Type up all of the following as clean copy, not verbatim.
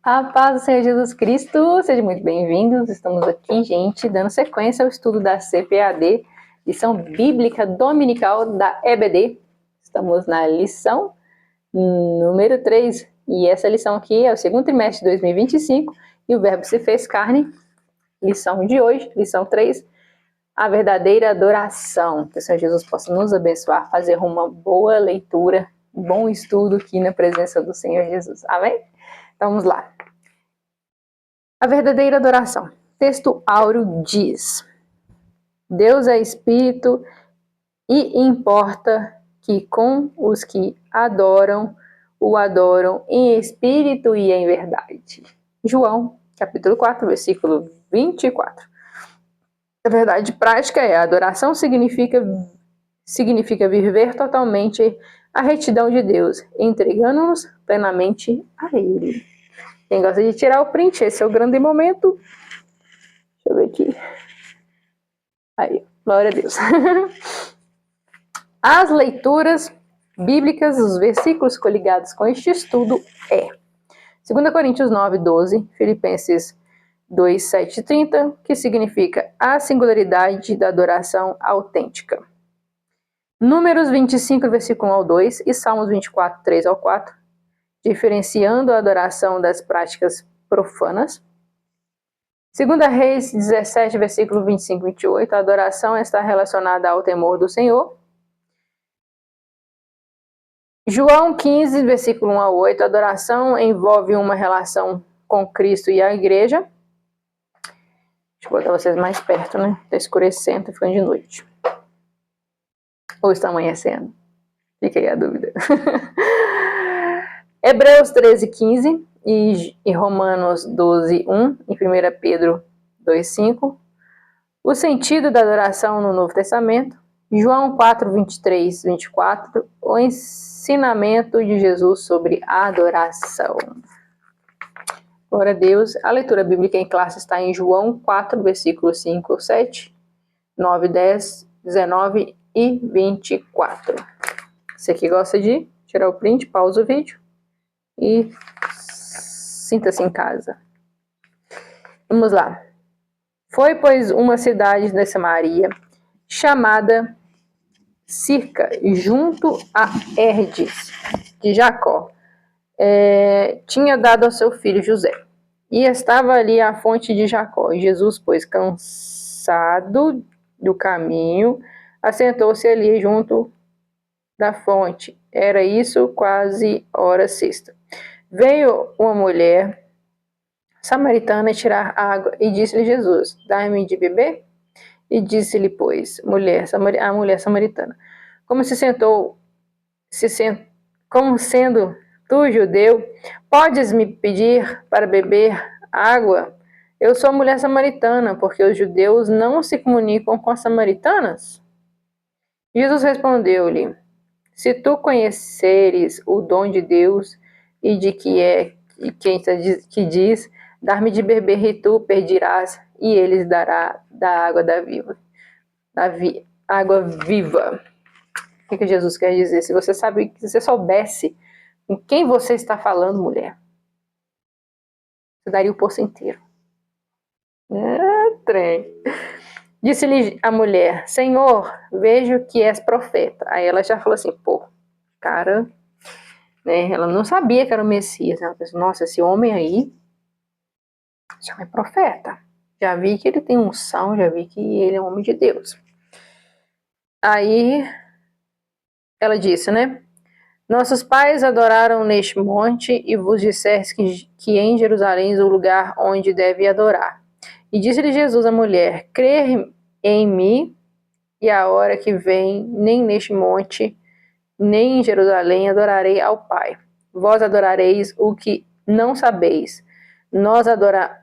A paz do Senhor Jesus Cristo, sejam muito bem-vindos. Estamos aqui, gente, dando sequência ao estudo da CPAD, lição bíblica dominical da EBD. Estamos na lição número 3, e essa lição aqui é o segundo trimestre de 2025, e o Verbo se fez carne. Lição de hoje, lição 3, a verdadeira adoração. Que o Senhor Jesus possa nos abençoar, fazer uma boa leitura, um bom estudo aqui na presença do Senhor Jesus. Amém? Então, vamos lá. A verdadeira adoração. Texto áureo diz: Deus é espírito e importa que com os que adoram, o adoram em espírito e em verdade. João, capítulo 4, versículo 24. A verdade prática é: a adoração significa viver totalmente a retidão de Deus, entregando-nos plenamente a Ele. Quem gosta de tirar o print, esse é o grande momento. Deixa eu ver aqui. Aí, glória a Deus. As leituras bíblicas, os versículos coligados com este estudo é 2 Coríntios 9, 12, Filipenses 2, 7 e 30, que significa a singularidade da adoração autêntica. Números 25, versículo 1 ao 2 e Salmos 24, 3 ao 4, diferenciando a adoração das práticas profanas. 2 Reis 17, versículo 25 e 28, a adoração está relacionada ao temor do Senhor. João 15, versículo 1 a 8, a adoração envolve uma relação com Cristo e a igreja. Deixa eu botar vocês mais perto, né? Está escurecendo, está ficando de noite. Ou está amanhecendo? Fica aí a dúvida. Hebreus 13, 15 e Romanos 12, 1 e 1 Pedro 2, 5. O sentido da adoração no Novo Testamento. João 4, 23, 24. O ensinamento de Jesus sobre a adoração. Glória a Deus. A leitura bíblica em classe está em João 4, versículos 5, 7, 9, 10, 19 e 24. Você que gosta de tirar o print, pausa o vídeo e sinta-se em casa. Vamos lá. Foi, pois, uma cidade de Samaria, chamada Sirca, junto a Herdes, de Jacó, tinha dado ao seu filho José. E estava ali a fonte de Jacó. E Jesus, pois, cansado do caminho, assentou-se ali junto da fonte. Era isso quase hora sexta. Veio uma mulher samaritana tirar água e disse-lhe Jesus: dá-me de beber? E disse-lhe, pois, a mulher samaritana: como sendo tu judeu, podes me pedir para beber água? Eu sou mulher samaritana, porque os judeus não se comunicam com as samaritanas? Jesus respondeu-lhe: se tu conheceres o dom de Deus e de que diz, dar-me de beber e tu pedirás, e eles dará da água água viva. O que Jesus quer dizer? Se você soubesse com quem você está falando, mulher, você daria o poço inteiro. Trem. Disse-lhe a mulher: Senhor, vejo que és profeta. Aí ela já falou assim: pô, cara, né? Ela não sabia que era o Messias. Ela pensou: nossa, esse homem é profeta. Já vi que ele tem unção, já vi que ele é um homem de Deus. Aí ela disse, né? Nossos pais adoraram neste monte e vos disseste que em Jerusalém é o lugar onde deve adorar. E disse-lhe Jesus à mulher: crer em mim, e a hora que vem, nem neste monte, nem em Jerusalém adorarei ao Pai. Vós adorareis o que não sabeis. Nós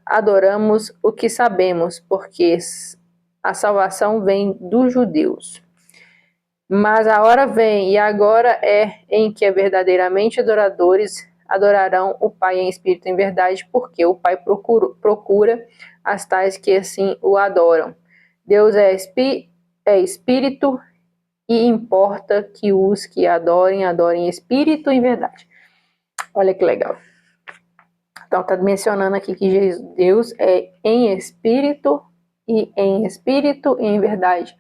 adoramos o que sabemos, porque a salvação vem dos judeus. Mas a hora vem, e agora é, em que verdadeiramente adoradores adorarão o Pai em espírito e em verdade, porque o Pai procura as tais que assim o adoram. Deus é espírito, e importa que os que adorem em espírito e em verdade. Olha que legal. Então, está mencionando aqui que Deus é em espírito e em verdade.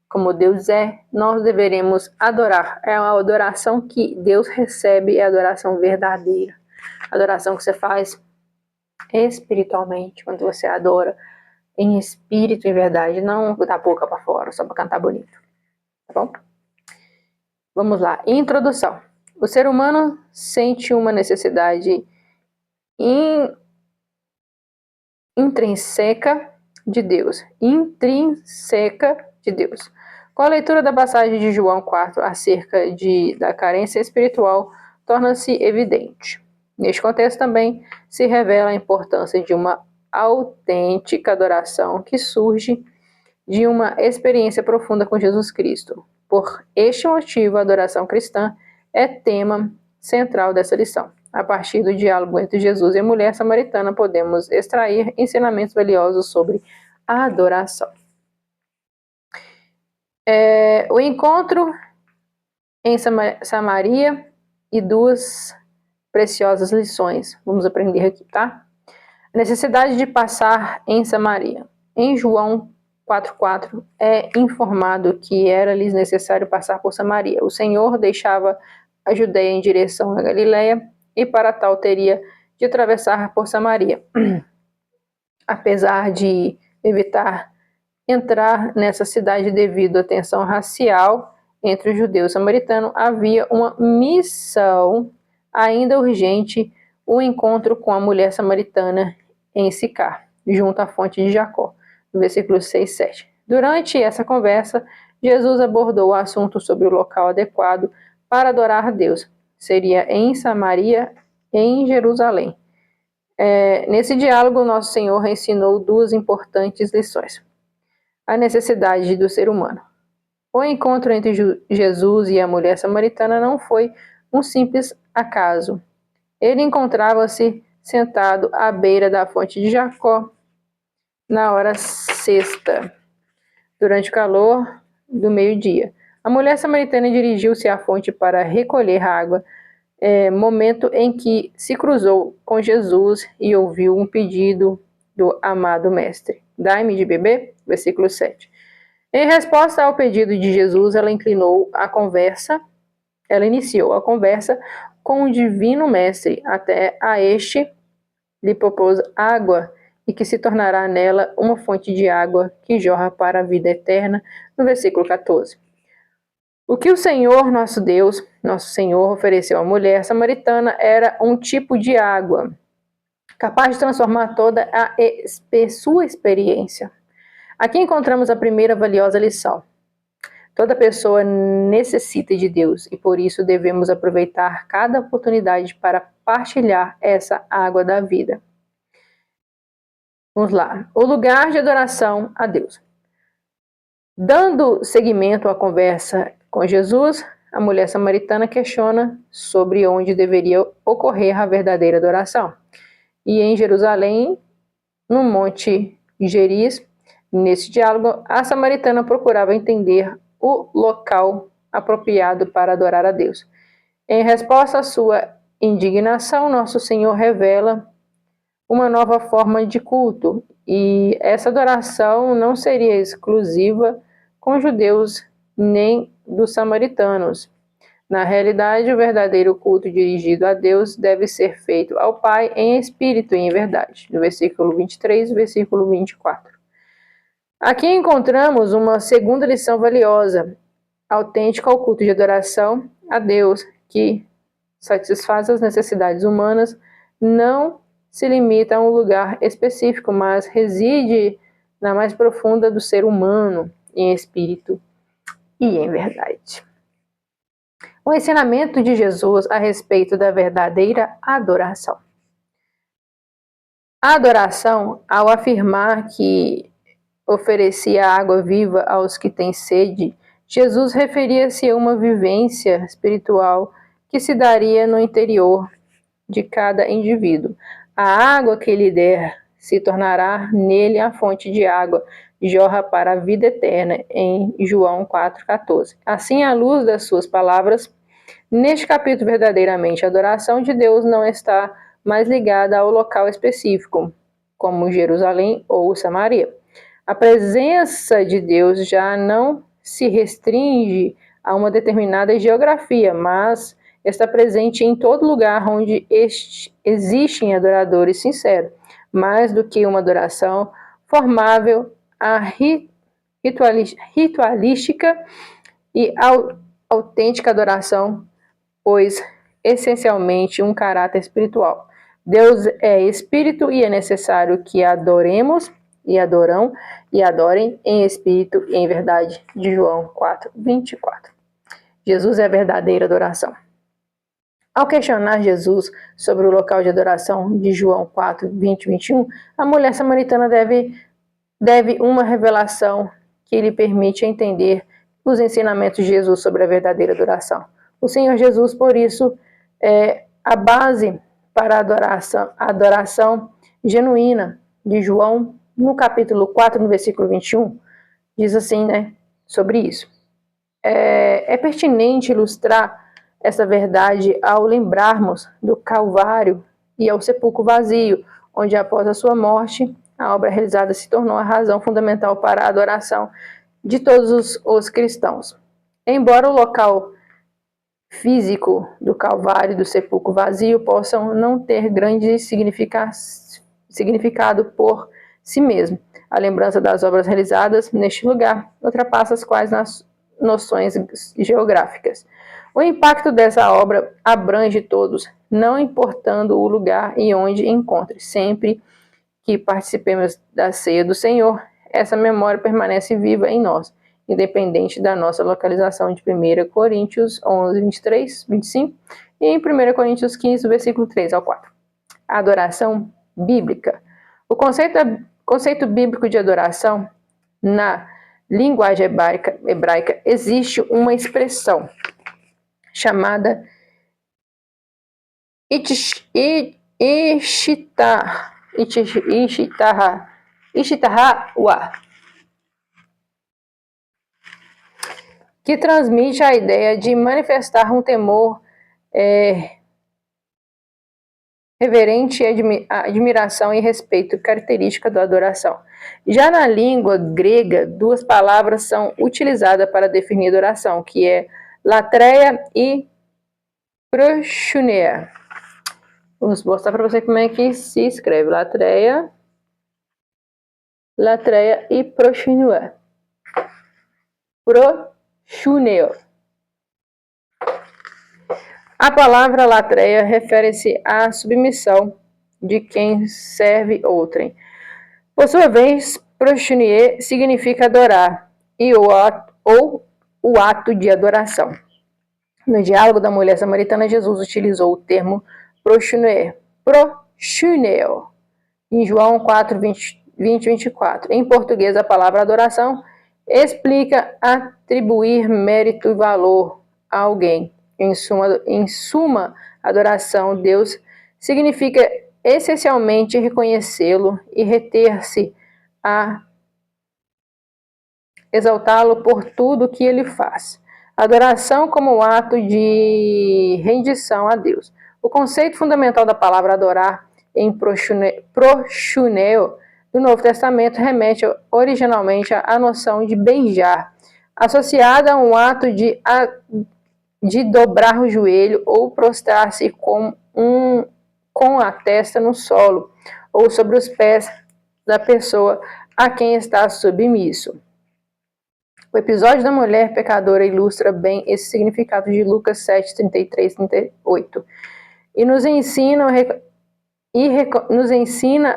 Como Deus é, nós deveremos adorar. É a adoração que Deus recebe, é a adoração verdadeira. A adoração que você faz espiritualmente, quando você adora em espírito e verdade, não da boca para fora, só para cantar bonito. Tá bom? Vamos lá. Introdução. O ser humano sente uma necessidade intrínseca de Deus. Intrínseca de Deus. Com a leitura da passagem de João 4 acerca da carência espiritual, torna-se evidente. Neste contexto também se revela a importância de uma autêntica adoração que surge de uma experiência profunda com Jesus Cristo. Por este motivo, a adoração cristã é tema central dessa lição. A partir do diálogo entre Jesus e a mulher samaritana, podemos extrair ensinamentos valiosos sobre a adoração. O encontro em Samaria e duas preciosas lições. Vamos aprender aqui, tá? A necessidade de passar em Samaria. Em João 4,4 é informado que era-lhes necessário passar por Samaria. O Senhor deixava a Judeia em direção à Galiléia e para tal teria de atravessar por Samaria. Apesar de evitar entrar nessa cidade devido à tensão racial entre os judeus e samaritanos, havia uma missão ainda urgente, o encontro com a mulher samaritana em Sicar, junto à fonte de Jacó, no versículo 6 e 7. Durante essa conversa, Jesus abordou o assunto sobre o local adequado para adorar a Deus. Seria em Samaria e em Jerusalém. Nesse diálogo, nosso Senhor ensinou duas importantes lições. A necessidade do ser humano. O encontro entre Jesus e a mulher samaritana não foi um simples acaso. Ele encontrava-se sentado à beira da fonte de Jacó na hora sexta, durante o calor do meio-dia. A mulher samaritana dirigiu-se à fonte para recolher água, momento em que se cruzou com Jesus e ouviu um pedido do amado mestre. Dai-me de beber? Versículo 7. Em resposta ao pedido de Jesus, ela iniciou a conversa com o divino mestre, até a este lhe propôs água e que se tornará nela uma fonte de água que jorra para a vida eterna, no versículo 14. O que o Senhor, nosso Deus, nosso Senhor, ofereceu à mulher samaritana era um tipo de água capaz de transformar toda a sua experiência. Aqui encontramos a primeira valiosa lição. Toda pessoa necessita de Deus e por isso devemos aproveitar cada oportunidade para partilhar essa água da vida. Vamos lá. O lugar de adoração a Deus. Dando seguimento à conversa com Jesus, a mulher samaritana questiona sobre onde deveria ocorrer a verdadeira adoração. E em Jerusalém, no Monte Geriz, nesse diálogo, a samaritana procurava entender o local apropriado para adorar a Deus. Em resposta à sua indignação, nosso Senhor revela uma nova forma de culto, e essa adoração não seria exclusiva com judeus nem dos samaritanos. Na realidade, o verdadeiro culto dirigido a Deus deve ser feito ao Pai em espírito e em verdade. No versículo 23 e versículo 24. Aqui encontramos uma segunda lição valiosa, autêntica ao culto de adoração a Deus, que satisfaz as necessidades humanas, não se limita a um lugar específico, mas reside na mais profunda do ser humano, em espírito e em verdade. O ensinamento de Jesus a respeito da verdadeira adoração. A adoração, ao afirmar que oferecia água viva aos que têm sede, Jesus referia-se a uma vivência espiritual que se daria no interior de cada indivíduo. A água que lhe der se tornará nele a fonte de água, jorra para a vida eterna, em João 4,14. Assim, à luz das suas palavras, neste capítulo, verdadeiramente, a adoração de Deus não está mais ligada ao local específico, como Jerusalém ou Samaria. A presença de Deus já não se restringe a uma determinada geografia, mas está presente em todo lugar onde existem adoradores sinceros, mais do que uma adoração formável, a ritualística e autêntica adoração, pois essencialmente um caráter espiritual. Deus é espírito e é necessário que adoremos e adorem em espírito e em verdade, de João 4:24. Jesus é a verdadeira adoração. Ao questionar Jesus sobre o local de adoração de João 4:20-21, a mulher samaritana deve uma revelação que lhe permite entender os ensinamentos de Jesus sobre a verdadeira adoração. O Senhor Jesus, por isso, é a base para a adoração genuína de João, no capítulo 4, no versículo 21, diz assim, sobre isso. É pertinente ilustrar essa verdade ao lembrarmos do Calvário e ao sepulcro vazio, onde após a sua morte, a obra realizada se tornou a razão fundamental para a adoração de todos os cristãos. Embora o local físico do Calvário e do sepulcro vazio possam não ter grande significado por si mesmo, a lembrança das obras realizadas neste lugar ultrapassa as quais noções geográficas. O impacto dessa obra abrange todos, não importando o lugar e onde encontre. Sempre que participemos da ceia do Senhor, essa memória permanece viva em nós, independente da nossa localização, de 1 Coríntios 11:23-25 e em 1 Coríntios 15, versículo 3-4. A adoração bíblica. O conceito bíblico de adoração, na linguagem hebraica, existe uma expressão chamada Ishitahawa, que transmite a ideia de manifestar um temor reverente, admiração e respeito, característica da adoração. Já na língua grega, duas palavras são utilizadas para definir adoração, que é latreia e proshuneia. Vamos mostrar para você como é que se escreve latreia e proshuneia. Proshuneo. A palavra latreia refere-se à submissão de quem serve outrem. Por sua vez, proshunier significa adorar, ou o ato de adoração. No diálogo da mulher samaritana, Jesus utilizou o termo proshuneo, em João 4:20-24. Em português, a palavra adoração explica atribuir mérito e valor a alguém. Em suma, adoração a Deus significa essencialmente reconhecê-lo e reter-se a exaltá-lo por tudo que ele faz. Adoração como ato de rendição a Deus. O conceito fundamental da palavra adorar em proshuneo do Novo Testamento remete originalmente à noção de beijar, associada a um ato de dobrar o joelho ou prostrar-se com a testa no solo ou sobre os pés da pessoa a quem está submisso. O episódio da mulher pecadora ilustra bem esse significado de Lucas 7:33-38 e nos ensina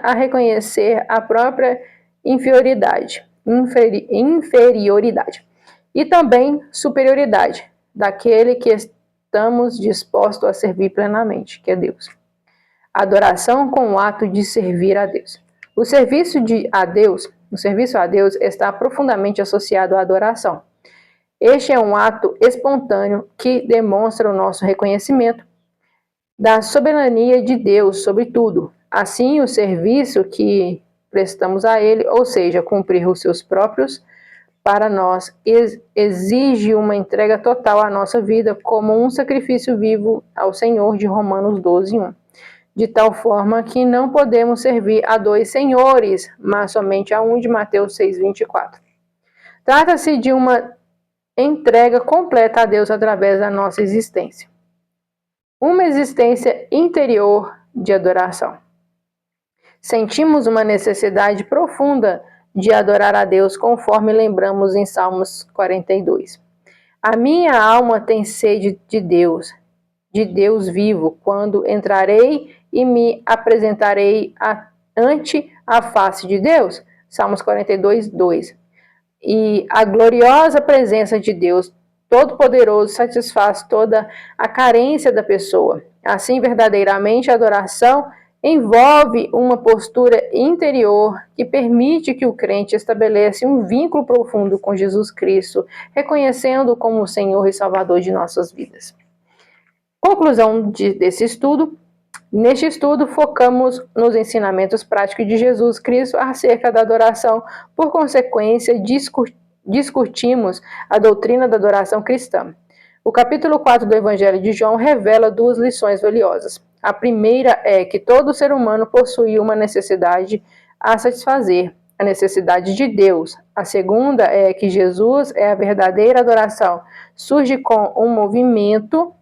a reconhecer a própria inferioridade e também superioridade daquele que estamos dispostos a servir plenamente, que é Deus. Adoração com o ato de servir a Deus. O serviço a Deus está profundamente associado à adoração. Este é um ato espontâneo que demonstra o nosso reconhecimento da soberania de Deus sobre tudo. Assim, o serviço que prestamos a Ele, ou seja, cumprir os seus próprios para nós, exige uma entrega total à nossa vida como um sacrifício vivo ao Senhor, de Romanos 12:1. de tal forma que não podemos servir a dois senhores, mas somente a um, de Mateus 6:24. Trata-se de uma entrega completa a Deus através da nossa existência. Uma existência interior de adoração. Sentimos uma necessidade profunda de adorar a Deus, conforme lembramos em Salmos 42. A minha alma tem sede de Deus vivo, quando entrarei e me apresentarei ante a face de Deus. Salmos 42:2. E a gloriosa presença de Deus Todo-Poderoso satisfaz toda a carência da pessoa. Assim, verdadeiramente, a adoração envolve uma postura interior que permite que o crente estabeleça um vínculo profundo com Jesus Cristo, reconhecendo-o como o Senhor e Salvador de nossas vidas. Conclusão desse estudo. Neste estudo, focamos nos ensinamentos práticos de Jesus Cristo acerca da adoração. Por consequência, discutimos a doutrina da adoração cristã. O capítulo 4 do Evangelho de João revela duas lições valiosas. A primeira é que todo ser humano possui uma necessidade a satisfazer, a necessidade de Deus. A segunda é que Jesus é a verdadeira adoração. Surge com um movimento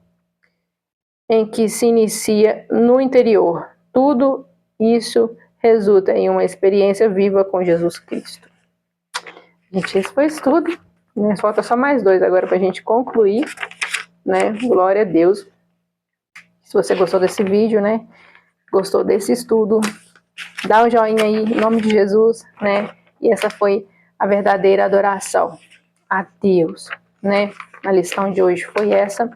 em que se inicia no interior. Tudo isso resulta em uma experiência viva com Jesus Cristo. Gente, esse foi isso tudo. Né? Falta só mais dois agora para a gente concluir. Né? Glória a Deus. Se você gostou desse vídeo, né? Gostou desse estudo, dá um joinha aí, em nome de Jesus, né? E essa foi a verdadeira adoração a Deus, né? A lição de hoje foi essa.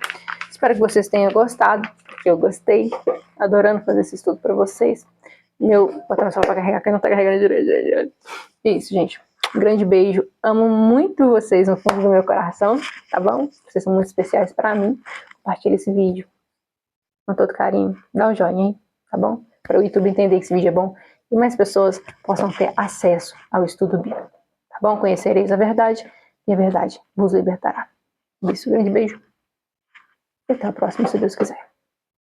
Espero que vocês tenham gostado, porque eu gostei, adorando fazer esse estudo para vocês. Meu, vou botar só para carregar, que não tá carregando direito. Isso, gente. Um grande beijo. Amo muito vocês no fundo do meu coração, tá bom? Vocês são muito especiais para mim. Compartilhe esse vídeo com todo carinho. Dá um joinha, hein? Tá bom? Para o YouTube entender que esse vídeo é bom e mais pessoas possam ter acesso ao estudo bíblico. Tá bom? Conhecereis a verdade e a verdade vos libertará. Isso, grande beijo. E até a próxima, se Deus quiser.